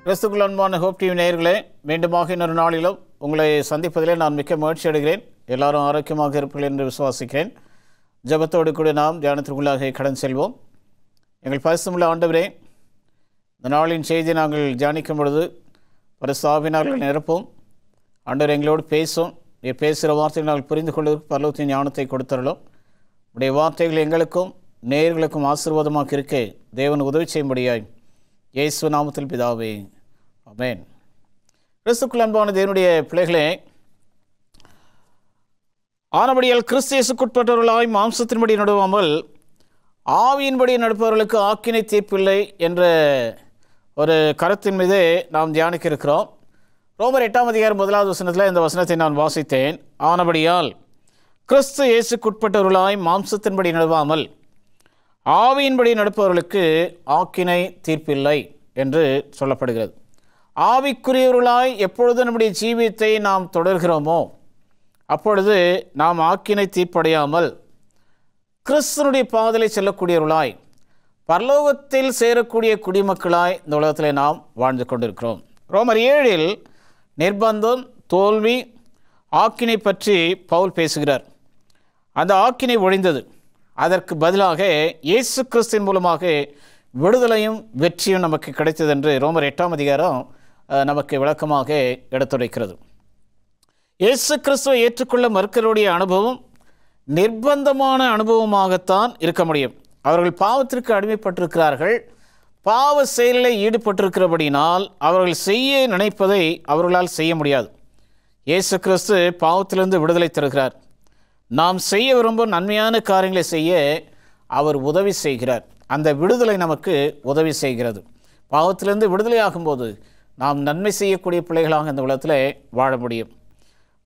கிறிஸ்துக்குள் அன்பான hope TV நேயர்களே, மீண்டுமாக இன்னொரு நாளிலும் உங்களை சந்திப்பதிலே நான் மிக்க மகிழ்ச்சி அடைகிறேன். எல்லாரும் ஆரோக்கியமாக இருப்பீர்கள் என்று விசுவாசிக்கிறேன். ஜெபத்தோடு கூட நாம் தியானத்திற்குள்ளாக கடன் செல்வோம். எங்கள் பரிசுத்தமுள்ள ஆண்டவரே, இந்த நாளின் செய்தியை நாங்கள் தியானிக்கும் பொழுது பரிசுத்த ஆவியினாலே நிரப்பும். ஆண்டவர் எங்களோடு பேசும். நீர் பேசுகிற வார்த்தைகளை நாங்கள் புரிந்து கொள்வதற்கு பரலோகத்தின் ஞானத்தை கொடுத்தரலும். உடைய வார்த்தைகள் எங்களுக்கும் நேயர்களுக்கும் ஆசீர்வாதமாக இருக்க தேவன் உதவி செய்யும்படியாய் இயேசு நாமத்தில் பிதாவே, ஆமென். கிறிஸ்துக்குள் அன்பான தேவனுடைய பிள்ளைகளே, ஆனபடியால் கிறிஸ்து இயேசுக்குட்பட்டவர்களாய் மாம்சத்தின்படி நடுவாமல் ஆவியின்படி நடப்பவர்களுக்கு ஆக்கினை தீர்ப்பில்லை என்ற ஒரு கருத்தின் மீது நாம் தியானிக்க இருக்கிறோம். ரோமர் 8ஆம் அதிகாரம் 1வது வசனத்தில் இந்த வசனத்தை நான் வாசித்தேன். ஆனபடியால் கிறிஸ்து இயேசுக்குட்பட்டவர்களாய் மாம்சத்தின்படி நடுவாமல் ஆவியின்படி நடப்பவர்களுக்கு ஆக்கினை தீர்ப்பில்லை என்று சொல்லப்படுகிறது. ஆவிக்குரியவர்களாய் எப்பொழுது நம்முடைய ஜீவியத்தை நாம் தொடர்கிறோமோ அப்பொழுது நாம் ஆக்கினை தீர்ப்படையாமல் கிறிஸ்துனுடைய பாதையை செல்லக்கூடியவர்களாய் பரலோகத்தில் சேரக்கூடிய குடிமக்களாய் இந்த உலகத்தில் நாம் வாழ்ந்து கொண்டிருக்கிறோம். ரோமர் 7இல் நிர்பந்தம், தோல்வி, ஆக்கினை பற்றி பவுல் பேசுகிறார். அந்த ஆக்கினை ஒழிந்தது. அதற்கு பதிலாக இயேசு கிறிஸ்துவின் மூலமாக விடுதலையும் வெற்றியும் நமக்கு கிடைத்தது என்று ரோமர் 8ஆம் அதிகாரம் நமக்கு விளக்கமாக எடுத்துரைக்கிறது. இயேசு கிறிஸ்துவை ஏற்றுக்கொள்ள மறுக்கிறவருடைய அனுபவம் நிர்பந்தமான அனுபவமாகத்தான் இருக்க முடியும். அவர்கள் பாவத்திற்கு அடிமைப்பட்டிருக்கிறார்கள். பாவ செயலில் ஈடுபட்டிருக்கிறபடினால் அவர்கள் செய்ய நினைப்பதை அவர்களால் செய்ய முடியாது. இயேசு கிறிஸ்து பாவத்திலிருந்து விடுதலை தருகிறார். நாம் செய்ய விரும்பும் நன்மையான காரியங்களை செய்ய அவர் உதவி செய்கிறார். அந்த விடுதலை நமக்கு உதவி செய்கிறது. பாவத்திலிருந்து விடுதலை ஆகும்போது நாம் நன்மை செய்யக்கூடிய பிள்ளைகளாக இந்த உலகத்தில் வாழ முடியும்.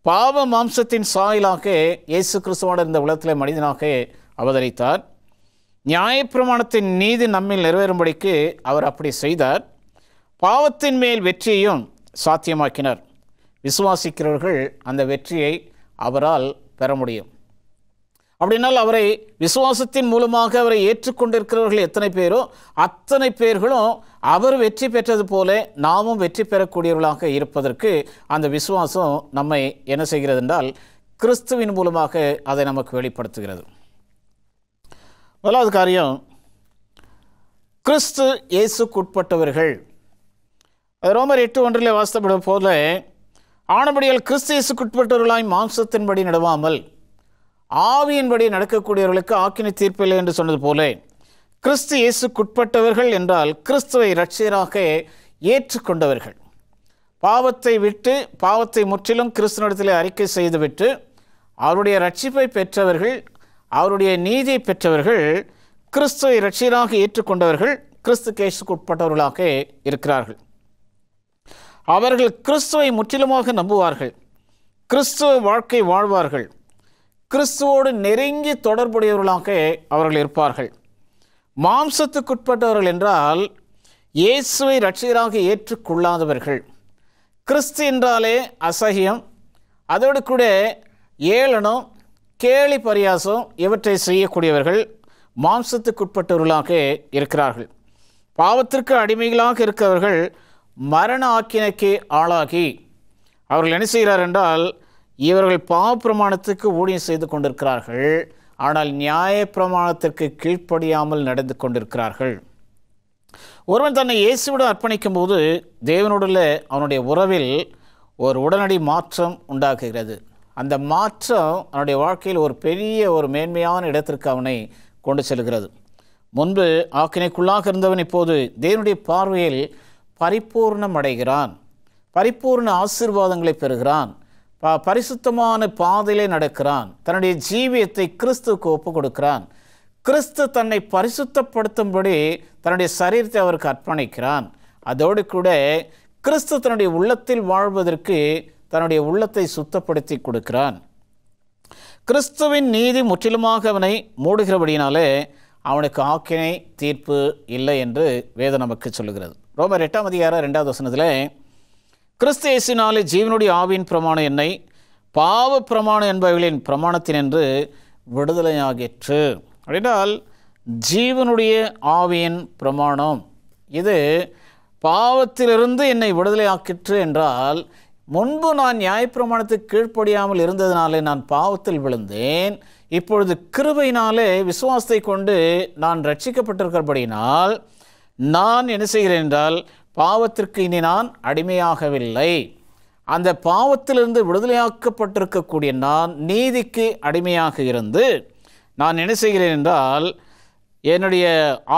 பாவ மாம்சத்தின் சாயலாக இயேசு கிறிஸ்துவான இந்த உலகத்தில் மனிதனாக அவதரித்தார். நியாயப்பிரமாணத்தின் நீதி நம்மில் நிறைவேறும்படிக்கு அவர் அப்படி செய்தார். பாவத்தின் மேல் வெற்றியையும் சாத்தியமாக்கினார். விசுவாசிக்கிறவர்கள் அந்த வெற்றியை அவரால் பெற முடியும். அப்படின்னால் அவரை விசுவாசத்தின் மூலமாக அவரை ஏற்றுக்கொண்டிருக்கிறவர்கள் எத்தனை பேரோ அத்தனை பேர்களும் அவர் வெற்றி பெற்றது போல நாமும் வெற்றி பெறக்கூடியவர்களாக இருப்பதற்கு அந்த விசுவாசம் நம்மை என்ன செய்கிறது என்றால் கிறிஸ்துவின் மூலமாக அதை நமக்கு வெளிப்படுத்துகிறது. முதலாவது காரியம், கிறிஸ்து இயேசுக்குட்பட்டவர்கள். ரோமர் 8:1 வாசிக்கப்படும் போல, ஆனபடியால் கிறிஸ்து இயேசுக்குட்பட்டவர்களாய் மாம்சத்தின்படி நடவாமல் ஆவியின்படி நடக்கக்கூடியவர்களுக்கு ஆக்கினை தீர்ப்பில்லை என்று சொன்னது போல, கிறிஸ்து இயேசுக்குட்பட்டவர்கள் என்றால் கிறிஸ்துவை இரட்சகராக ஏற்றுக்கொண்டவர்கள். பாவத்தை விட்டு பாவத்தை முற்றிலும் கிறிஸ்துவினிடத்தில் அறிக்கை செய்துவிட்டு அவருடைய இரட்சிப்பை பெற்றவர்கள், அவருடைய நீதியை பெற்றவர்கள், கிறிஸ்துவை இரட்சகராக ஏற்றுக்கொண்டவர்கள் கிறிஸ்துவுக்கு இயேசுக்குட்பட்டவர்களாக இருக்கிறார்கள். அவர்கள் கிறிஸ்துவை முற்றிலுமாக நம்புவார்கள். கிறிஸ்துவ வாழ்க்கை வாழ்வார்கள். கிறிஸ்துவோடு நெருங்கி தொடர்புடையவர்களாக அவர்கள் இருப்பார்கள். மாம்சத்துக்குட்பட்டவர்கள் என்றால் இயேசுவை இரட்சகராக ஏற்றுக்கொள்ளாதவர்கள். கிறிஸ்து என்றாலே அசகியம், அதோடு கூட ஏளனம், கேலி பரியாசம் இவற்றை செய்யக்கூடியவர்கள் மாம்சத்துக்குட்பட்டவர்களாக இருக்கிறார்கள். பாவத்திற்கு அடிமைகளாக இருக்கிறவர்கள் மரண ஆக்கினைக்கு ஆளாகி அவர்கள் என்ன செய்கிறார் என்றால் இவர்கள் பாவப்பிரமாணத்துக்கு ஊழியம் செய்து கொண்டிருக்கிறார்கள். ஆனால் நியாய பிரமாணத்திற்கு கீழ்ப்படியாமல் நடந்து கொண்டிருக்கிறார்கள். ஒருவன் தன்னை இயேசுவுடன் அர்ப்பணிக்கும் போது தேவனுடைய அவனுடைய உறவில் ஒரு உடனடி மாற்றம் உண்டாக்குகிறது. அந்த மாற்றம் அவனுடைய வாழ்க்கையில் ஒரு பெரிய ஒரு மேன்மையான இடத்திற்கு அவனை கொண்டு செல்கிறது. முன்பு ஆக்கினைக்குள்ளாக இருந்தவன் இப்போது தேவனுடைய பார்வையில் பரிபூர்ணம் அடைகிறான். பரிபூர்ண ஆசீர்வாதங்களை பெறுகிறான். பரிசுத்தமான பாதையிலே நடக்கிறான். தன்னுடைய ஜீவியத்தை கிறிஸ்துவுக்கு ஒப்பு கொடுக்கிறான். கிறிஸ்து தன்னை பரிசுத்தப்படுத்தும்படி தன்னுடைய சரீரத்தை அவருக்கு அர்ப்பணிக்கிறான். அதோடு கூட கிறிஸ்து தன்னுடைய உள்ளத்தில் வாழ்வதற்கு தன்னுடைய உள்ளத்தை சுத்தப்படுத்தி கொடுக்கிறான். கிறிஸ்துவின் நீதி முற்றிலுமாக அவனை மூடுகிறபடினாலே அவனுக்கு ஆக்கினை தீர்ப்பு இல்லை என்று வேதம் நமக்கு சொல்லுகிறது. ரோமர் 8ஆம் அதிகாரம் 2வது வசனத்தில், கிறிஸ்து இயேசுவினாலே ஜீவனுடைய ஆவியின் பிரமாணம் என்னை பாவ பிரமாணம் என்பவர்களின் பிரமாணத்தினின்று விடுதலையாகிற்று. அப்படின்னால் ஜீவனுடைய ஆவியின் பிரமாணம் இது பாவத்திலிருந்து என்னை விடுதலையாக்கிற்று என்றால், முன்பு நான் நியாயப்பிரமாணத்துக்கு கீழ்ப்படியாமல் இருந்ததினாலே நான் பாவத்தில் விழுந்தேன். இப்பொழுது கிருபையினாலே விசுவாசத்தை கொண்டு நான் ரட்சிக்கப்பட்டிருக்கிறபடியினால் நான் என்ன செய்கிறேன் என்றால், பாவத்திற்கு இனி நான் அடிமையாகவில்லை. அந்த பாவத்திலிருந்து விடுதலையாக்கப்பட்டிருக்கக்கூடிய நான் நீதிக்கு அடிமையாக இருந்து நான் என்ன செய்கிறேன் என்றால், என்னுடைய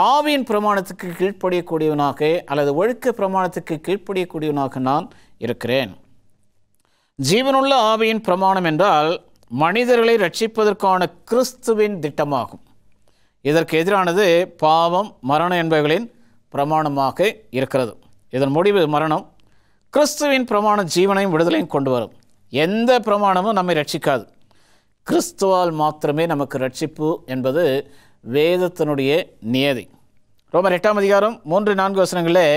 ஆவியின் பிரமாணத்துக்கு கீழ்ப்படியக்கூடியவனாக அல்லது ஒழுக்க பிரமாணத்துக்கு கீழ்ப்படியக்கூடியவனாக நான் இருக்கிறேன். ஜீவனுள்ள ஆவியின் பிரமாணம் என்றால் மனிதர்களை ரட்சிப்பதற்கான கிறிஸ்துவின் திட்டமாகும். இதற்கு எதிரானது பாவம், மரணம் என்பவைகளின் பிரமாணமாக இருக்கிறது. இதன் முடிவு மரணம். கிறிஸ்துவின் பிரமாணம் ஜீவனையும் விடுதலையும் கொண்டு வரும். எந்த பிரமாணமும் நம்மை ரட்சிக்காது. கிறிஸ்துவால் மாத்திரமே நமக்கு ரட்சிப்பு என்பது வேதத்தினுடைய நியதி. ரோமர் 8ஆம் அதிகாரம் 3-4 வசனங்களே,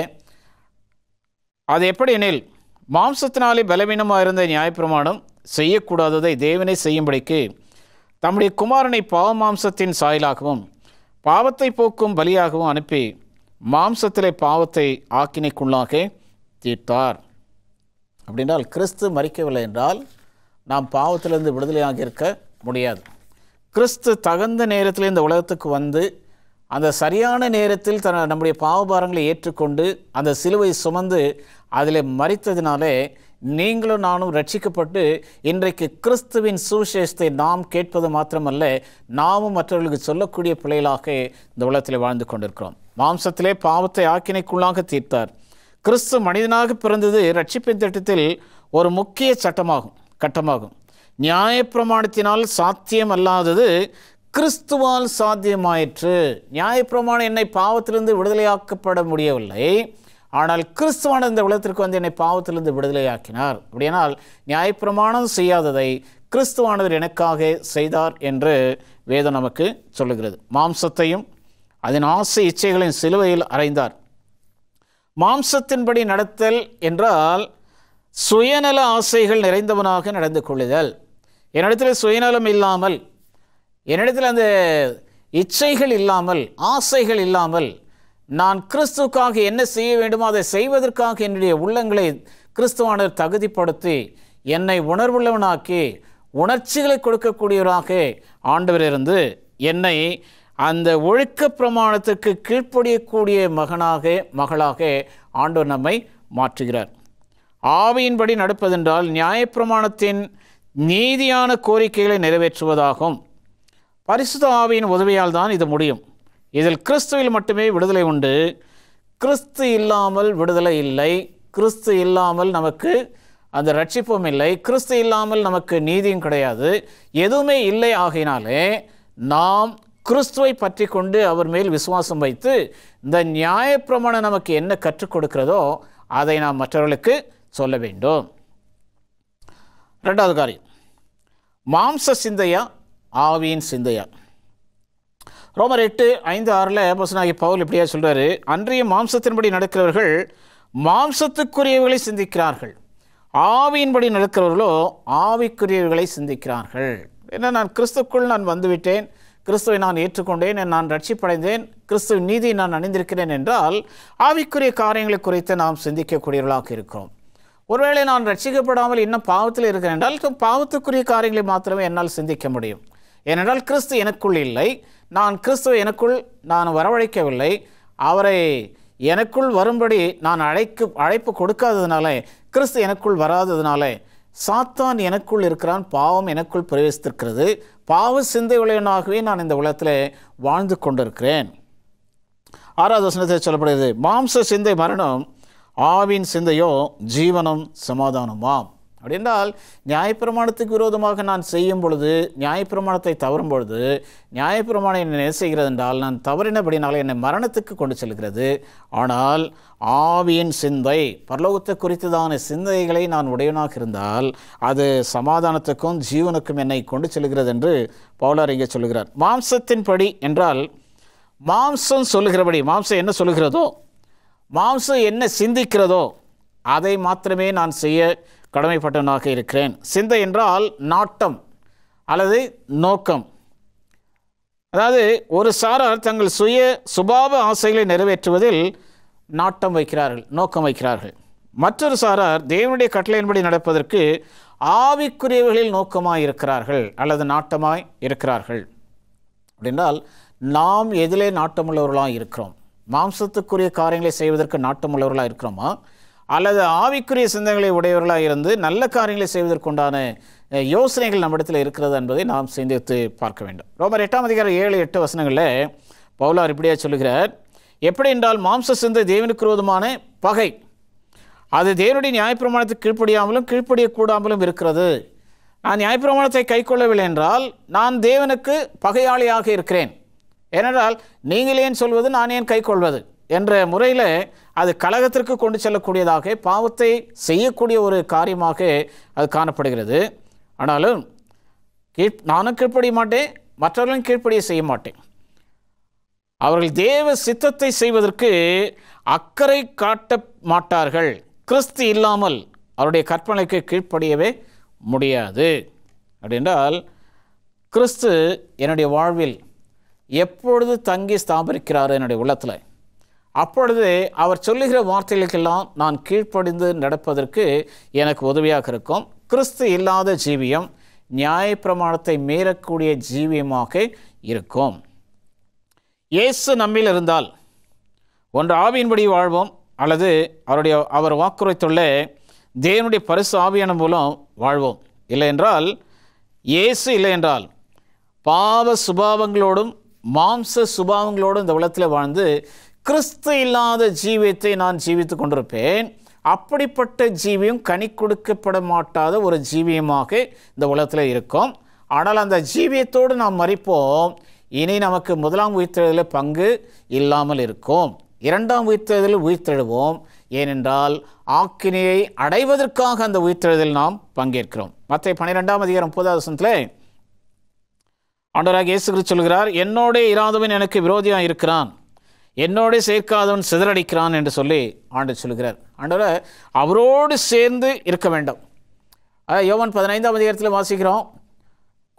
அது எப்படி எனில், மாம்சத்தினாலே பலவீனமாக இருந்த நியாயப்பிரமாணம் செய்யக்கூடாததை தேவனை செய்யும்படிக்கு தம்முடைய குமாரனை பாவ மாம்சத்தின் சாயலாகவும் பாவத்தை போக்கும் பலியாகவும் அனுப்பி மாம்சத்திலே பாவத்தை ஆக்கினைக்குள்ளாக தீர்த்தார். அப்படின்றால் கிறிஸ்து மரிக்கவில்லை என்றால் நாம் பாவத்திலிருந்து விடுதலையாக இருக்க முடியாது. கிறிஸ்து தகுந்த நேரத்தில் இந்த உலகத்துக்கு வந்து அந்த சரியான நேரத்தில் நம்முடைய பாவபாரங்களை ஏற்றுக்கொண்டு அந்த சிலுவை சுமந்து அதில் மரித்ததினாலே நீங்களும் நானும் ரட்சிக்கப்பட்டு இன்றைக்கு கிறிஸ்துவின் சுவிசேஷத்தை நாம் கேட்பது மாத்திரமல்ல, நாமும் மற்றவர்களுக்கு சொல்லக்கூடிய பிள்ளைகளாக இந்த உலகத்தில் வாழ்ந்து கொண்டிருக்கிறோம். மாம்சத்திலே பாவத்தை ஆக்கினைக்குள்ளாக தீர்த்தார். கிறிஸ்து மனிதனாக பிறந்தது ரட்சிப்பின் திட்டத்தில் ஒரு முக்கிய கட்டமாகும். நியாயப்பிரமாணத்தினால் சாத்தியம் அல்லாதது கிறிஸ்துவால் சாத்தியமாயிற்று. நியாயப்பிரமாணம் என்னை பாவத்திலிருந்து விடுதலையாக்கப்பட முடியவில்லை, ஆனால் கிறிஸ்துவான இந்த உலகத்திற்கு வந்து என்னை பாவத்திலிருந்து விடுதலையாக்கினார். அப்படியானால் நியாயப்பிரமாணம் செய்யாததை கிறிஸ்துவானவர் எனக்காக செய்தார் என்று வேதம் நமக்கு சொல்லுகிறது. மாம்சத்தையும் அதன் ஆசை இச்சைகளின் சிலுவையில் அறைந்தார். மாம்சத்தின்படி நடத்தல் என்றால் சுயநல ஆசைகள் நிறைந்தவனாக நடந்து கொள்ளுதல். என்னிடத்தில் சுயநலம் இல்லாமல், என்னிடத்தில் அந்த இச்சைகள் இல்லாமல், ஆசைகள் இல்லாமல், நான் கிறிஸ்துவுக்காக என்ன செய்ய வேண்டுமோ அதை செய்வதற்காக என்னுடைய உள்ளங்களை கிறிஸ்துவானவர் தகுதிப்படுத்தி என்னை உணர்வுள்ளவனாக்கி உணர்ச்சிகளை கொடுக்கக்கூடியவராக ஆண்டவர் இருந்து என்னை அந்த ஒழுக்க பிரமாணத்துக்கு கீழ்ப்படியக்கூடிய மகளாக ஆண்டவர் நம்மை மாற்றுகிறார். ஆவியின்படி நடப்பதென்றால் நியாயப்பிரமாணத்தின் நீதியான கோரிக்கைகளை நிறைவேற்றுவதாகும். பரிசுத்த ஆவியின் உதவியால் தான் இது முடியும். இதில் கிறிஸ்துவில் மட்டுமே விடுதலை உண்டு. கிறிஸ்து இல்லாமல் விடுதலை இல்லை. கிறிஸ்து இல்லாமல் நமக்கு அந்த ரட்சிப்பும் இல்லை. கிறிஸ்து இல்லாமல் நமக்கு நீதியும் கிடையாது. எதுவுமே இல்லை. ஆகையினாலே நாம் கிறிஸ்துவை பற்றி கொண்டு அவர் மேல் விசுவாசம் வைத்து இந்த நியாயப்பிரமாணம் நமக்கு என்ன கற்றுக் கொடுக்கிறதோ அதை நாம் மற்றவர்களுக்கு சொல்ல வேண்டும். 2வது காரியம், மாம்ச சிந்தையா ஆவியின் சிந்தையா? ரோமர் 8:5-6 அப்போஸ்தலனாகிய பவுல் இப்படியா சொல்றாரு, அன்றைய மாம்சத்தின்படி நடக்கிறவர்கள் மாம்சத்துக்குரியவர்களை சிந்திக்கிறார்கள், ஆவியின்படி நடக்கிறவர்களோ ஆவிக்குரியவர்களை சிந்திக்கிறார்கள். ஏன்னா நான் கிறிஸ்துக்குள் நான் வந்துவிட்டேன், கிறிஸ்துவை நான் ஏற்றுக்கொண்டேன், நான் ரட்சிப்படைந்தேன், கிறிஸ்துவின் நீதியை நான் அணிந்திருக்கிறேன் என்றால் ஆவிக்குரிய காரியங்களை குறித்து நாம் சிந்திக்கக்கூடியவர்களாக இருக்கிறோம். ஒருவேளை நான் ரட்சிக்கப்படாமல் இன்னும் பாவத்தில் இருக்கிறேன் என்றால் பாவத்துக்குரிய காரியங்களை மாத்திரமே என்னால் சிந்திக்க முடியும். ஏனென்றால் கிறிஸ்து எனக்குள் இல்லை, நான் கிறிஸ்துவை எனக்குள் நான் வரவழைக்கவில்லை, அவரை எனக்குள் வரும்படி நான் அழைப்பு கொடுக்காததுனால, கிறிஸ்து எனக்குள் வராததுனால சாத்தான் எனக்குள் இருக்கிறான், பாவம் எனக்குள் பிரவேசித்திருக்கிறது, பாவ சிந்தை உடையவனாகவே நான் இந்த உலகத்தில் வாழ்ந்து கொண்டிருக்கிறேன். 6வது வசனத்தில் சொல்லப்படுகிறது, மாம்ச சிந்தை மரணம், ஆவின் சிந்தையோ ஜீவனும் சமாதானமாம். அப்படின்றால் நியாயப்பிரமாணத்துக்கு விரோதமாக நான் செய்யும் பொழுது, நியாயப்பிரமாணத்தை தவறும் பொழுது, நியாயப்பிரமாணம் என்னை என்ன செய்கிறது என்றால் நான் தவறினபடினால என்னை மரணத்துக்கு கொண்டு செல்கிறது. ஆனால் ஆவியின் சிந்தை, பரலோகத்தை குறித்ததான சிந்தைகளை நான் உடையவனாக இருந்தால் அது சமாதானத்துக்கும் ஜீவனுக்கும் என்னை கொண்டு செல்கிறது என்று பவுலார் இங்கே சொல்லுகிறார். மாம்சத்தின்படி என்றால் மாம்சம் சொல்லுகிறபடி, மாம்சம் என்ன சொல்லுகிறதோ, மாம்சம் என்ன சிந்திக்கிறதோ அதை மாத்திரமே நான் செய்ய கடமைப்பட்டவனாக இருக்கிறேன். சிந்தை என்றால் நாட்டம் அல்லது நோக்கம். அதாவது ஒரு சாரார் தங்கள் சுபாவ ஆசைகளை நிறைவேற்றுவதில் நாட்டம் வைக்கிறார்கள், நோக்கம் வைக்கிறார்கள். மற்றொரு சாரார் தேவனுடைய கட்டளையின்படி நடப்பதற்கு ஆவிக்குரியவர்களில் நோக்கமாய் இருக்கிறார்கள் அல்லது நாட்டமாய் இருக்கிறார்கள். அப்படின்றால் நாம் எதிலே நாட்டமுள்ளவர்களாக இருக்கிறோம்? மாம்சத்துக்குரிய காரியங்களை செய்வதற்கு நாட்டமுள்ளவர்களாக இருக்கிறோமா, அல்லது ஆவிக்குரிய சிந்தனைகளை உடையவர்களாக இருந்து நல்ல காரியங்களை செய்வதற்குண்டான யோசனைகள் நம்மிடத்தில் இருக்கிறது என்பதை நாம் சிந்தித்து பார்க்க வேண்டும். ரோமர் 8 அதிகாரம் 7-8 வசனங்களில் பவுலார் இப்படியே சொல்லுகிறார், எப்படி என்றால் மாம்ச சிந்தை தேவனுக்கு விரோதமான பகை, அது தேவனுடைய நியாயப்பிரமாணத்துக்கு கீழ்ப்படியாமலும் கீழ்ப்படியக்கூடாமலும் இருக்கிறது. நான் நியாயப்பிரமாணத்தை கைக்கொள்ளவில்லை என்றால் நான் தேவனுக்கு பகையாளியாக இருக்கிறேன். ஏனென்றால் நீங்கள் ஏன் சொல்வது, நான் ஏன் கைக்கொள்வது என்ற முறையில் அது கலகத்திற்கு கொண்டு செல்லக்கூடியதாக, பாவத்தை செய்யக்கூடிய ஒரு காரியமாக அது காணப்படுகிறது. ஆனாலும் நானும் கீழ்ப்படிய மாட்டேன், மற்றவர்களும் கீழ்ப்படிய செய்ய மாட்டேன். அவர்கள் தேவ சித்தத்தை செய்வதற்கு அக்கறை காட்ட மாட்டார்கள். கிறிஸ்து இல்லாமல் அவருடைய கற்பனைக்கு கீழ்ப்படியவே முடியாது. அப்படின்றால் கிறிஸ்து என்னுடைய வாழ்வில் எப்பொழுது தங்கி ஸ்தாபிக்கிறார் என்னுடைய உள்ளத்தில், அப்பொழுது அவர் சொல்லுகிற வார்த்தைகளுக்கெல்லாம் நான் கீழ்ப்படிந்து நடப்பதற்கு எனக்கு உதவியாக இருக்கும். கிறிஸ்து இல்லாத ஜீவியம் நியாயப்பிரமாணத்தை மீறக்கூடிய ஜீவியமாக இருக்கும். இயேசு நம்மில் இருந்தால் ஒன்று ஆவியின்படி வாழ்வோம், அல்லது அவர் வாக்குரைத்துள்ள தேவனுடைய பரிசு ஆவியான மூலம் வாழ்வோம். இல்லை என்றால், இயேசு இல்லை என்றால் பாவ சுபாவங்களோடும் மாம்ச சுபாவங்களோடும் இந்த உலகத்தில் வாழ்ந்து கிறிஸ்து இல்லாத ஜீவியத்தை நான் ஜீவித்து கொண்டிருப்பேன். அப்படிப்பட்ட ஜீவியம் கனி கொடுக்கப்பட மாட்டாத ஒரு ஜீவியமாக இந்த உலகத்தில் இருக்கும். ஆனால் அந்த ஜீவியத்தோடு நாம் மரிப்போம். இனி நமக்கு முதலாம் உயிர்த்தெழுதலில் பங்கு இல்லாமல் இருக்கும். இரண்டாம் உயிர்த்தெழுதலில் உயிர்த்தெழுவோம். ஏனென்றால் ஆக்கினையை அடைவதற்காக அந்த உயிர்த்தெழுதலில் நாம் பங்கேற்கிறோம். மத்தேயு 12 அதிகாரம் 30 வசனத்தில் ஆண்டவராகிய இயேசு கிறிஸ்து சொல்கிறார், என்னோடே இராதவன் எனக்கு விரோதியாக இருக்கிறான், என்னோடே சேர்க்காதவன் சிதறடிக்கிறான் என்று சொல்லி ஆண்டவர் சொல்கிறார். ஆண்டவர் அவரோடு சேர்ந்து இருக்க வேண்டும். யோவான் 15 அதிகாரத்தில் வாசிக்கிறோம்,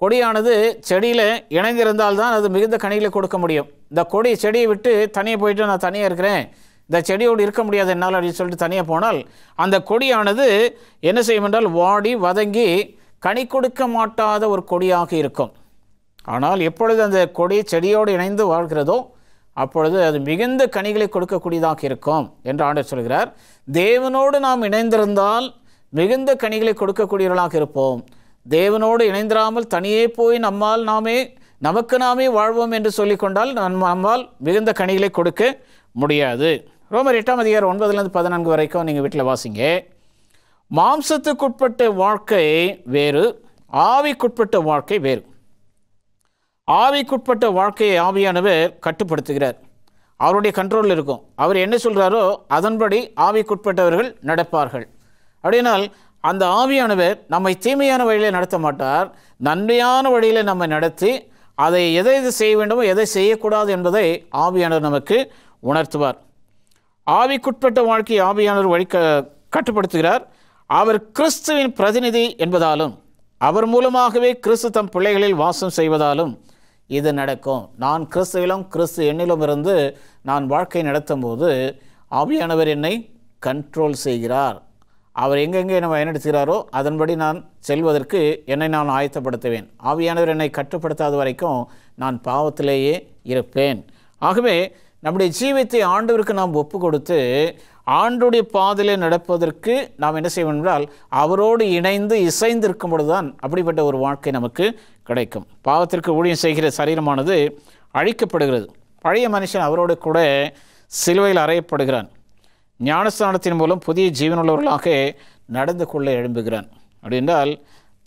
கொடியானது செடியில் இணைந்திருந்தால்தான் அது மிகுந்த கனிகளை கொடுக்க முடியும். இந்த கொடி செடியை விட்டு தனியாக போயிட்டு நான் தனியாக இருக்கிறேன், இந்த செடியோடு இருக்க முடியாது என்னால் அப்படின்னு சொல்லிட்டு தனியாக போனால் அந்த கொடியானது என்ன செய்யும் என்றால் வாடி வதங்கி கனி கொடுக்க மாட்டாத ஒரு கொடியாக இருக்கும். ஆனால் எப்பொழுது அந்த கொடி செடியோடு இணைந்து வாழ்கிறதோ அப்பொழுது அது மிகுந்த கனிகளை கொடுக்கக்கூடியதாக இருக்கும் என்று ஆண்டவர் சொல்கிறார். தேவனோடு நாம் இணைந்திருந்தால் மிகுந்த கனிகளை கொடுக்கக்கூடியவர்களாக இருப்போம். தேவனோடு இணைந்திராமல் தனியே போய் நமக்கு நாமே வாழ்வோம் என்று சொல்லிக்கொண்டால் நம்மால் மிகுந்த கனிகளை கொடுக்க முடியாது. ரோமர் 8 அதிகாரம் 9-14 வரைக்கும் நீங்கள் வீட்டில் வாசிங்க. மாம்சத்துக்குட்பட்ட வாழ்க்கை வேறு, ஆவிக்குட்பட்ட வாழ்க்கை வேறு. ஆவிக்குட்பட்ட வாழ்க்கையை ஆவியானவர் கட்டுப்படுத்துகிறார். அவருடைய கண்ட்ரோலில் இருக்கும். அவர் என்ன சொல்கிறாரோ அதன்படி ஆவிக்குட்பட்டவர்கள் நடப்பார்கள். அப்படினால் அந்த ஆவியானவர் நம்மை தீமையான வழியில் நடத்த மாட்டார், நன்மையான வழியில் நம்மை நடத்தி அதை எதை செய்ய வேண்டுமோ எதை செய்யக்கூடாது என்பதை ஆவியானவர் நமக்கு உணர்த்துவார். ஆவிக்குட்பட்ட வாழ்க்கையை ஆவியானவர் கட்டுப்படுத்துகிறார். அவர் கிறிஸ்துவின் பிரதிநிதி என்பதாலும் அவர் மூலமாகவே கிறிஸ்து தம் பிள்ளைகளில் வாசம் செய்வதாலும் இது நடக்கும். நான் கிறிஸ்துவிலும் கிறிஸ்து என்னிலும் இருந்து நான் வாழ்க்கை நடத்தும் போது ஆவியானவர் என்னை கண்ட்ரோல் செய்கிறார். அவர் எங்கெங்கே என்னை வழிநடத்துகிறாரோ அதன்படி நான் செல்வதற்கு என்னை நான் ஆயத்தப்படுத்துவேன். ஆவியானவர் என்னை கட்டுப்படுத்தாத வரைக்கும் நான் பாவத்திலேயே இருப்பேன். ஆகவே நம்முடைய ஜீவியத்தை ஆண்டவருக்கு நாம் ஒப்பு கொடுத்து ஆண்டுடைய பாதையிலே நடப்பதற்கு நாம் என்ன செய்வோம் என்றால் அவரோடு இணைந்து இசைந்து இருக்கும் பொழுதுதான் அப்படிப்பட்ட ஒரு வாழ்க்கை நமக்கு கிடைக்கும். பாவத்திற்கு ஊழியம் செய்கிற சரீரமானது அழிக்கப்படுகிறது. பழைய மனுஷன் அவரோடு கூட சிலுவையில் அறையப்படுகிறான். ஞானஸ்தானத்தின் மூலம் புதிய ஜீவனுள்ளவர்களாக நடந்து கொள்ள எழும்புகிறான். அப்படி என்றால்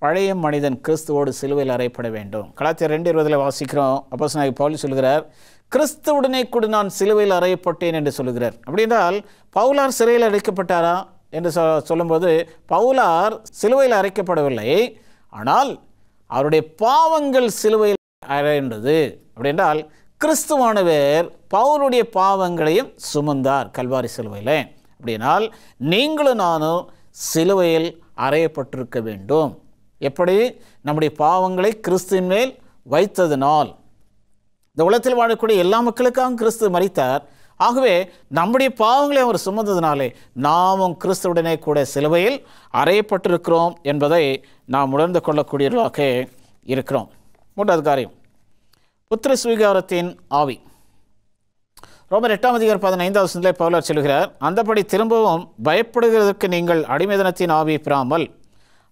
பழைய மனிதன் கிறிஸ்துவோடு சிலுவையில் அறையப்பட வேண்டும். கலாத்தியர் 2:20 வாசிக்கிறோம். அப்போஸ்தலனாகிய பவுல் சொல்கிறார், கிறிஸ்துவுடனே கூட நான் சிலுவையில் அறையப்பட்டேன் என்று சொல்கிறார். அப்படி என்றால் பவுலார் சிறையில் அடைக்கப்பட்டாரா என்று சொல்லும்போது பவுலார் சிலுவையில் அறைக்கப்படவில்லை, ஆனால் அவருடைய பாவங்கள் சிலுவையில் அறைகின்றது. அப்படி என்றால் கிறிஸ்துவானவர் பவுலுடைய பாவங்களையும் சுமந்தார் கல்வாரி சிலுவையில். அப்படினால் நீங்களும் நானும் சிலுவையில் அறையப்பட்டிருக்க வேண்டும். எப்படி? நம்முடைய பாவங்களை கிறிஸ்துவின் மேல் வைத்ததினால். இந்த உலகத்தில் வாழக்கூடிய எல்லா மக்களுக்காகவும் கிறிஸ்து மரித்தார். ஆகவே நம்முடைய பாவங்களை அவர் சுமந்ததினாலே நாமும் கிறிஸ்துவுடனே கூட சிலுவையில் அறையப்பட்டிருக்கிறோம் என்பதை நாம் உணர்ந்து கொள்ளக்கூடியவர்களாக இருக்கிறோம். மூன்றாவது காரியம், புத்திர சுவீகாரத்தின் ஆவி. ரோமர் 8:15 பவுலர் சொல்கிறார், அந்தபடி திரும்பவும் பயப்படுகிறதற்கு நீங்கள் அடிமைதனத்தின் ஆவியை பெறாமல்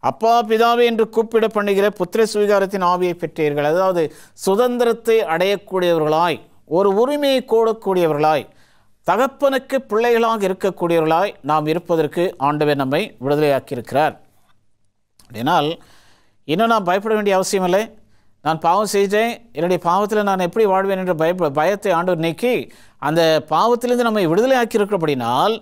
அப்பா பிதாவே என்று கூப்பிட பண்ணுகிற புத்திர சுவீகாரத்தின் ஆவியை பெற்றீர்கள். அதாவது சுதந்திரத்தை அடையக்கூடியவர்களாய், ஒரு உரிமையை கோடக்கூடியவர்களாய், தகப்பனுக்கு பிள்ளைகளாக இருக்கக்கூடியவர்களாய் நாம் இருப்பதற்கு ஆண்டவர் நம்மை விடுதலையாக்கியிருக்கிறார். அப்படினால் இன்னும் நான் பயப்பட வேண்டிய அவசியம் இல்லை. நான் பாவம் செய்தேன், என்னுடைய பாவத்தில் நான் எப்படி வாழ்வேன் என்ற பயத்தை ஆண்டவர் நீக்கி அந்த பாவத்திலிருந்து நம்மை விடுதலையாக்கியிருக்கிறபடினால்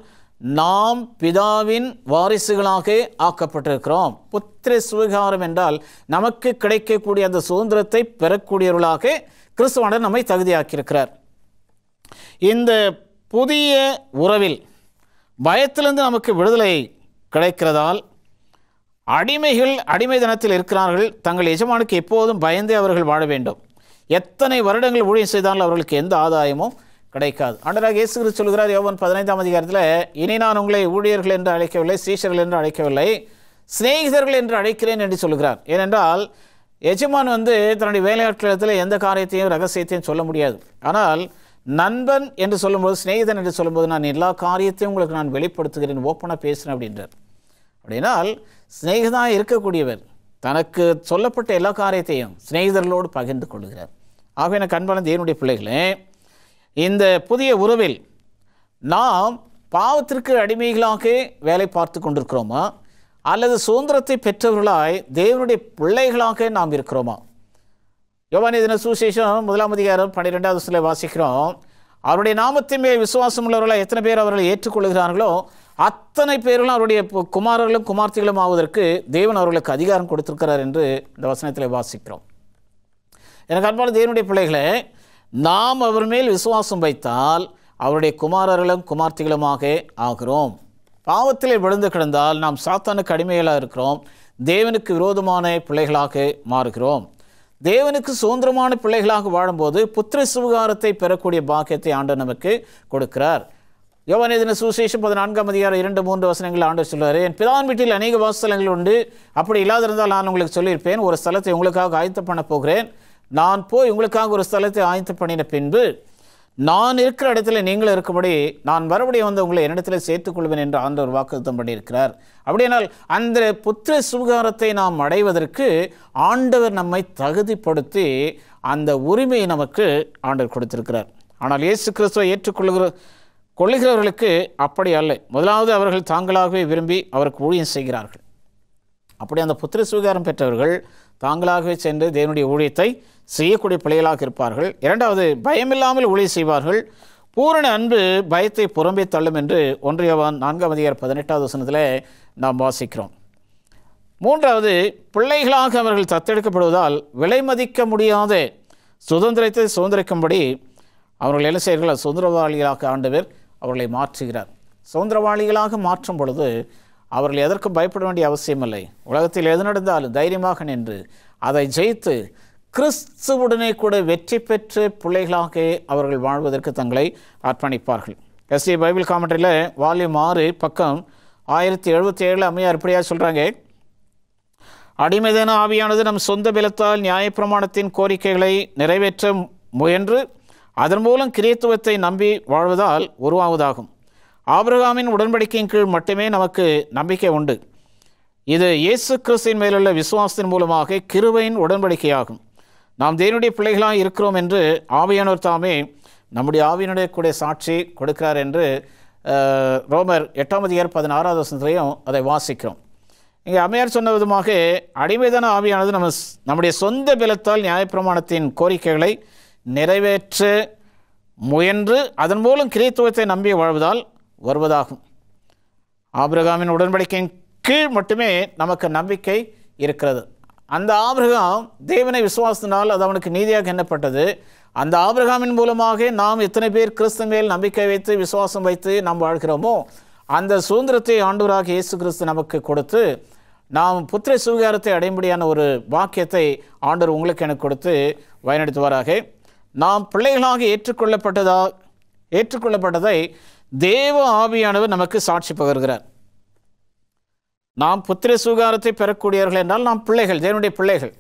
நாம் பிதாவின் வாரிசுகளாக ஆக்கப்பட்டிருக்கிறோம். புத்திர சுவீகாரம் என்றால் நமக்கு கிடைக்கக்கூடிய அந்த சுதந்திரத்தை பெறக்கூடியவர்களாக கிறிஸ்துவானவர் நம்மை தகுதியாக்கியிருக்கிறார். இந்த புதிய உறவில் பயத்திலிருந்து நமக்கு விடுதலை கிடைக்கிறதால் அடிமைகள் அடிமைதனத்தில் இருக்கிறார்கள். தங்கள் எஜமானுக்கு எப்போதும் பயந்தே அவர்கள் வாழ வேண்டும். எத்தனை வருடங்கள் ஊழியம் செய்தாலும் அவர்களுக்கு எந்த ஆதாயமும் கிடைக்காது. ஆண்டவராகிய இயேசு கிறிஸ்து சொல்கிறார் யோவான் 15 இனி நான் உங்களை ஊழியர்கள் என்று அழைக்கவில்லை, சீஷர்கள் என்று அழைக்கவில்லை, சிநேகிதர்கள் என்று அழைக்கிறேன் என்று சொல்கிறார். ஏனென்றால் எஜமான் தன்னுடைய வேலையாட்களிடத்தில் எந்த காரியத்தையும் ரகசியத்தையும் சொல்ல முடியாது. ஆனால் நண்பன் என்று சொல்லும்போது, சிநேகிதன் என்று சொல்லும்போது, நான் எல்லா காரியத்தையும் உங்களுக்கு நான் வெளிப்படுத்துகிறேன், ஓப்பனாக பேசுகிறேன் அப்படின்றார். அப்படினால் சிநேகிதனாக இருக்கக்கூடியவர் தனக்கு சொல்லப்பட்ட எல்லா காரியத்தையும் சிநேகிதர்களோடு பகிர்ந்து கொள்கிறார். ஆகவே எனக்கு அன்பான தேவனுடைய பிள்ளைகளே, இந்த புதிய உறவில் நாம் பாவத்திற்கு அடிமைகளாக வேலை பார்த்து கொண்டிருக்கிறோமா, அல்லது சுதந்திரத்தை பெற்றவர்களாய் தேவனுடைய பிள்ளைகளாக நாம் இருக்கிறோமா? யோவான் எழுதின சுவிசேஷம் 1:12 வாசிக்கிறோம், அவருடைய நாமத்தின் மேல் விசுவாசம் உள்ளவர்களாக எத்தனை பேர் அவர்களை ஏற்றுக்கொள்கிறார்களோ அத்தனை பேர்களும் அவருடைய குமாரர்களும் குமார்த்திகளும் ஆவதற்கு தேவன் அவர்களுக்கு அதிகாரம் கொடுத்திருக்கிறார் என்று இந்த வசனத்தில் வாசிக்கிறோம். எனக்கு அன்பான தேவனுடைய பிள்ளைகளே, நாம் அவர் மேல் விசுவாசம் வைத்தால் அவருடைய குமாரர்களும் குமார்த்திகளுமாக ஆகிறோம். பாவத்திலே விழுந்து கிடந்தால் நாம் சாத்தானுக்கு அடிமைகளாக இருக்கிறோம், தேவனுக்கு விரோதமான பிள்ளைகளாக மாறுகிறோம். தேவனுக்கு சுதந்திரமான பிள்ளைகளாக வாழும்போது புத்திர சுவீகாரத்தை பெறக்கூடிய பாக்கியத்தை ஆண்டவர் நமக்கு கொடுக்கிறார். யோவான் எழுதின சுவிசேஷம் 14:2-3 ஆண்டவர் சொல்வார், என் பிதாவின் வீட்டில் அநேக வாசஸ்தலங்கள் உண்டு, அப்படி இல்லாதிருந்தால் நான் உங்களுக்கு சொல்லியிருப்பேன், ஒரு ஸ்தலத்தை உங்களுக்காக ஆயத்தம் பண்ண போகிறேன், நான் போய் உங்களுக்காக ஒரு ஸ்தலத்தை ஆயத்தம் பண்ணின பின்பு நான் இருக்கிற இடத்துல நீங்கள் இருக்கும்படி நான் மறுபடியும் உங்களை என்னிடத்தில் சேர்த்துக்கொள்வேன் என்று ஆண்டவர் வாக்குத்தத்தம் பண்ணியிருக்கிறார். அப்படியானால் அந்த புத்திர சுவீகாரத்தை நாம் அடைவதற்கு ஆண்டவர் நம்மை தகுதிப்படுத்தி அந்த உரிமையை நமக்கு ஆண்டவர் கொடுத்திருக்கிறார். ஆனால் இயேசு கிறிஸ்துவை கொள்ளுகிறவர்களுக்கு அப்படி அல்ல. முதலாவது அவர்கள் தாங்களாகவே விரும்பி அவருக்கு ஊழியம் செய்கிறார்கள். அப்படி அந்த புத்திர சுவீகாரம் பெற்றவர்கள் தாங்களாகவே சென்று தேவனுடைய ஊழியத்தை செய்யக்கூடிய பிள்ளைகளாக இருப்பார்கள். இரண்டாவது, பயமில்லாமல் ஊழியம் செய்வார்கள். பூரண அன்பு பயத்தை புறம்பே தள்ளும் என்று 1 யோவான் 4:18 நாம் வாசிக்கிறோம். மூன்றாவது, பிள்ளைகளாக அவர்கள் தத்தெடுக்கப்படுவதால் விலை மதிக்க முடியாத சுதந்திரத்தை சுதந்திரிக்கும்படி அவர்கள் என்ன செய்கிறார்கள்? சுதந்திரவாளிகளாக ஆண்டவர் அவர்களை மாற்றுகிறார். சுதந்திரவாளிகளாக மாற்றும் பொழுது அவர்கள் எதற்கும் பயப்பட வேண்டிய அவசியமில்லை. உலகத்தில் எது நடந்தாலும் தைரியமாக நின்று அதை ஜெயித்து கிறிஸ்துவுடனே கூட வெற்றி பெற்று பிள்ளைகளாக அவர்கள் வாழ்வதற்கு தங்களை அர்ப்பணிப்பார்கள். எஸ்டி பைபிள் காமெண்ட்ரியில் வால்யூம் 6 பக்கம் 1077 அம்மையார் இப்படியா சொல்கிறாங்க, அடிமைதான ஆவியானது நம் சொந்த பலத்தால் நியாயப்பிரமாணத்தின் கோரிக்கைகளை நிறைவேற்ற முயன்று அதன் மூலம் கிறிஸ்துவத்தை நம்பி வாழ்வதால் உருவாவதாகும். ஆபிரகாமின் உடன்படிக்கையின் கீழ் மட்டுமே நமக்கு நம்பிக்கை உண்டு. இது இயேசு கிறிஸ்துவின் மேலுள்ள விசுவாசத்தின் மூலமாக கிருபையின் உடன்படிக்கையாகும். நாம் தேவனுடைய பிள்ளைகளாக இருக்கிறோம் என்று ஆவியானவர் தாமே நம்முடைய ஆவியினுடைய கூட சாட்சி கொடுக்கிறார் என்று ரோமர் 8:16 அதை வாசிக்கிறோம். இங்கே அம்மையார் சொன்ன விதமாக அடிமைதான ஆவியானது நம்முடைய சொந்த பலத்தால் நியாயப்பிரமாணத்தின் கோரிக்கைகளை நிறைவேற்ற முயன்று அதன் மூலம் கிறிஸ்துவத்தை நம்பி வாழ்வதால் வருவதாகும். ஆபிரகாமின் உடன்படிக்கையின் கீழ் மட்டுமே நமக்கு நம்பிக்கை இருக்கிறது. அந்த ஆபிரகாம் தேவனை விசுவாசத்தினால் அது அவனுக்கு நீதியாக எண்ணப்பட்டது. அந்த ஆபிரகாமின் மூலமாக நாம் எத்தனை பேர் கிறிஸ்து மேல் நம்பிக்கை வைத்து விசுவாசம் வைத்து நாம் வாழ்கிறோமோ அந்த சுதந்திரத்தை ஆண்டவராக இயேசு கிறிஸ்து நமக்கு கொடுத்து நாம் புத்திர சுவீகாரத்தை அடையும்படியான ஒரு பாக்கியத்தை ஆண்டவர் உங்களுக்கு எனக்கு கொடுத்து வழிநடத்துவாராக. நாம் பிள்ளைகளாக ஏற்றுக்கொள்ளப்பட்டதா ஏற்றுக்கொள்ளப்பட்டதை தேவ ஆவியானவர் நமக்கு சாட்சி பகர்கிறார். நாம் புத்திர சுகாரத்தை பெறக்கூடியவர்கள் என்றால் நாம் பிள்ளைகள், தேவனுடைய பிள்ளைகள்.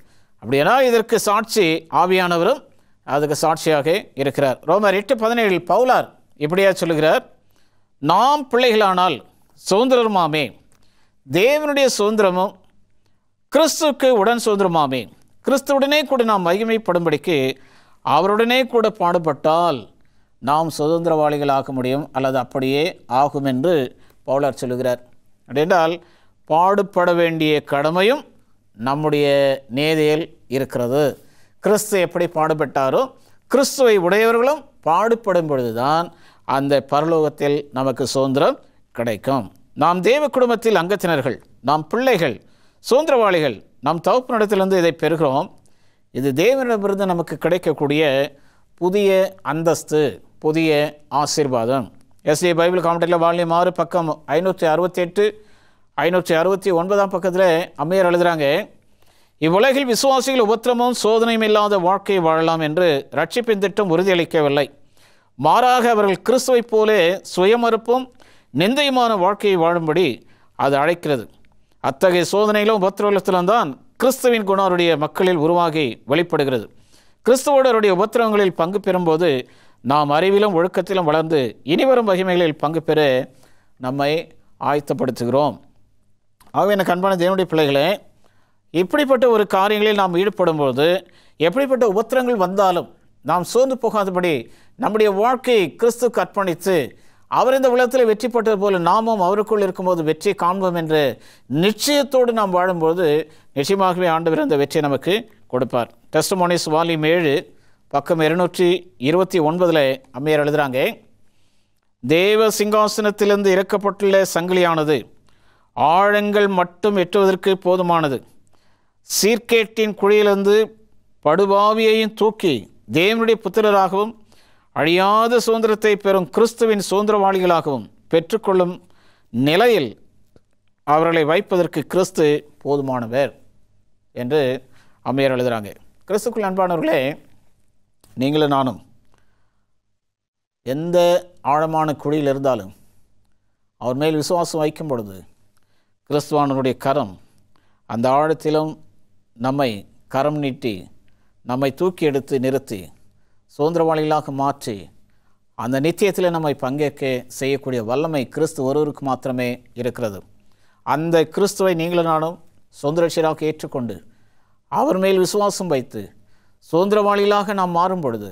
அப்படியானா இதற்கு சாட்சி ஆவியானவரும் அதுக்கு சாட்சியாக இருக்கிறார். ரோமர் 8:17 பவுலார் இப்படியா சொல்லுகிறார், நாம் பிள்ளைகளானால் சுதந்திரமாமே, தேவனுடைய சுதந்திரமும் கிறிஸ்துவுக்கு உடன் சுதந்திரமாமே, கிறிஸ்துவுடனே கூட நாம் மகிமைப்படும்படிக்கு அவருடனே கூட பாடுபட்டால் நாம் சுதந்திரவாளிகளாக முடியும், அல்லது அப்படியே ஆகும் என்று பவுலார் சொல்லுகிறார். அப்படின்றால் பாடுபட வேண்டிய கடமையும் நம்முடைய நேதையில் இருக்கிறது. கிறிஸ்து எப்படி பாடுபட்டாரோ கிறிஸ்துவை உடையவர்களும் பாடுபடும் பொழுதுதான் அந்த பரலோகத்தில் நமக்கு சுதந்திரம் கிடைக்கும். நாம் தேவ குடும்பத்தில் அங்கத்தினர்கள், நாம் பிள்ளைகள், சுதந்திரவாளிகள். நாம் தகப்பனிடத்திலிருந்து இதை பெறுகிறோம். இது தேவனிடமிருந்து நமக்கு கிடைக்கக்கூடிய புதிய அந்தஸ்து, புதிய ஆசீர்வாதம். எஸ்ஏ பைபிள் காமெண்ட்ரியில் வால்யூம் 6 பக்கம் 568 569 பக்கத்தில் அம்மையார் எழுதுகிறாங்க, இவ்வுலகில் விசுவாசிகள் உபத்திரமும் சோதனையும் இல்லாத வாழ்க்கையை வாழலாம் என்று ரட்சிப்பின் திட்டம் உறுதியளிக்கவில்லை. மாறாக அவர்கள் கிறிஸ்துவைப் போல சுயமறுப்பும் நிந்தையுமான வாழ்க்கையை வாழும்படி அது அழைக்கிறது. அத்தகைய சோதனையிலும் உபத்திரவத்திலும் தான் கிறிஸ்துவின் குணம் அவருடைய மக்களில் உருவாகி வெளிப்படுகிறது. கிறிஸ்துவோடு அவருடைய உபத்திரவங்களில் பங்கு பெறும்போது நாம் அறிவிலும் ஒழுக்கத்திலும் வளர்ந்து இனிவரும் மகிமைகளில் பங்கு பெற நம்மை ஆயத்தப்படுத்துகிறோம். ஆகவே எனக்கு அன்பான தேவனுடைய பிள்ளைகளே, இப்படிப்பட்ட ஒரு காரியங்களில் நாம் ஈடுபடும்போது எப்படிப்பட்ட உபத்திரங்கள் வந்தாலும் நாம் சோர்ந்து போகாதபடி நம்முடைய வாழ்க்கையை கிறிஸ்துவுக்கு அர்ப்பணித்து அவர் இந்த உலகத்தில் வெற்றி பெற்றது போல நாமும் அவருக்குள் இருக்கும்போது வெற்றி காண்போம் என்ற நிச்சயத்தோடு நாம் வாழும்போது நிச்சயமாகவே ஆண்டவர் அந்த வெற்றியை நமக்கு கொடுப்பார். டெஸ்டிமோனிஸ் வால்யூம் 7 பக்கம் 229 அம்மையார் எழுதுகிறாங்க, தேவ சிங்காசனத்திலிருந்து இறக்கப்பட்டுள்ள சங்கிலியானது ஆழங்கள் மட்டும் எட்டுவதற்கு போதுமானது. சீர்கேட்டின் குழியிலிருந்து படுபாவியையும் தூக்கி தேவனுடைய புத்திரராகவும் அழியாத சுதந்திரத்தை பெறும் கிறிஸ்துவின் சுதந்திரவாளிகளாகவும் பெற்றுக்கொள்ளும் நிலையில் அவர்களை வைப்பதற்கு கிறிஸ்து போதுமானவர் என்று அம்மையார் எழுதுகிறாங்க. கிறிஸ்துக்குள் அன்பானவர்களே, நீங்களும் நானும் எந்த ஆழமான குழியில் இருந்தாலும் அவர் மேல் விசுவாசம் வைக்கும் பொழுது கிறிஸ்துவானவருடைய கரம் அந்த ஆழத்திலும் நம்மை கரம் நீட்டி நம்மை தூக்கி எடுத்து நிறுத்தி சுதந்திரவாளிகளாக மாற்றி அந்த நித்தியத்தில் நம்மை பங்கேற்க செய்யக்கூடிய வல்லமை கிறிஸ்து ஒருவருக்கு மாத்திரமே இருக்கிறது. அந்த கிறிஸ்துவை நீங்களும் நானும் சுதந்திரட்சியராக ஏற்றுக்கொண்டு அவர் மேல் விசுவாசம் வைத்து சுதந்திரவாளிகளாக நாம் மாறும் பொழுது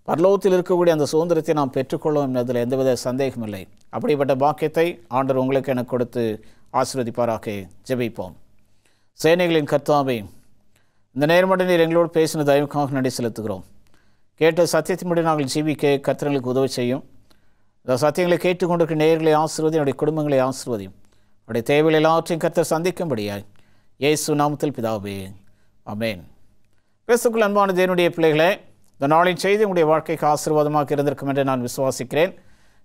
பரலோகத்தில் இருக்கக்கூடிய அந்த சுதந்திரத்தை நாம் பெற்றுக்கொள்வோம் என்பதில் எந்தவித சந்தேகம் இல்லை. அப்படிப்பட்ட பாக்கியத்தை ஆண்டவர் உங்களுக்கு எனக்கு கொடுத்து ஆசீர்வதிப்பாராக. ஜெபிப்போம். சேனைகளின் கர்த்தாவே, இந்த நேர்மட்ட நீர் எங்களோடு பேசின தயவுக்காக நன்றி செலுத்துகிறோம். கேட்ட சத்தியத்தின்படி நாங்கள் ஜீவிக்க கர்த்தர்களுக்கு உதவி செய்யும். இந்த சத்தியங்களை கேட்டுக்கொண்டிருக்கிற நேயர்களை ஆசீர்வதி, என்னுடைய குடும்பங்களை ஆசீர்வதியும். அவருடைய தேவைகள் எல்லாவற்றையும் கர்த்தர் சந்திக்கும்படியாய் இயேசு நாமத்தில் பிதாவே, ஆமென். கிறிஸ்துவுக்குள் அன்பான தேவனுடைய பிள்ளைகளே, இந்த நாளின் செய்தி உங்களுடைய வாழ்க்கைக்கு ஆசீர்வாதமாக இருந்திருக்கும் என்று நான் விசுவாசிக்கிறேன்.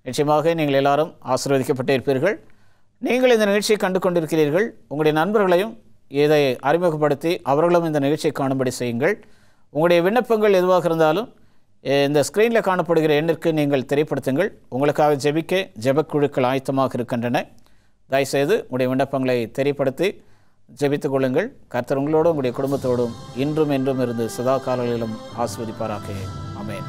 நிச்சயமாக நீங்கள் எல்லாரும் ஆசீர்வதிக்கப்பட்டு இருப்பீர்கள். நீங்கள் இந்த நிகழ்ச்சியை கண்டு கொண்டிருக்கிறீர்கள். உங்களுடைய நண்பர்களையும் இதை அறிமுகப்படுத்தி அவர்களும் இந்த நிகழ்ச்சியை காணும்படி செய்யுங்கள். உங்களுடைய விண்ணப்பங்கள் எதுவாக இருந்தாலும் இந்த ஸ்க்ரீனில் காணப்படுகிற எண்ணிற்கு நீங்கள் தெரியப்படுத்துங்கள். உங்களுக்காக ஜெபிக்க ஜெபக்குழுக்கள் ஆயத்தமாக இருக்கின்றன. தயவுசெய்து உங்களுடைய விண்ணப்பங்களை தெரியப்படுத்தி ஜெபித்துக் கொள்ளுங்கள். கர்த்தர் உங்களோடும் உங்களுடைய குடும்பத்தோடும் இன்றும் என்றும் இருந்து சதா காலங்களிலும் ஆசீர்வதிப்பாராக. ஆமென்.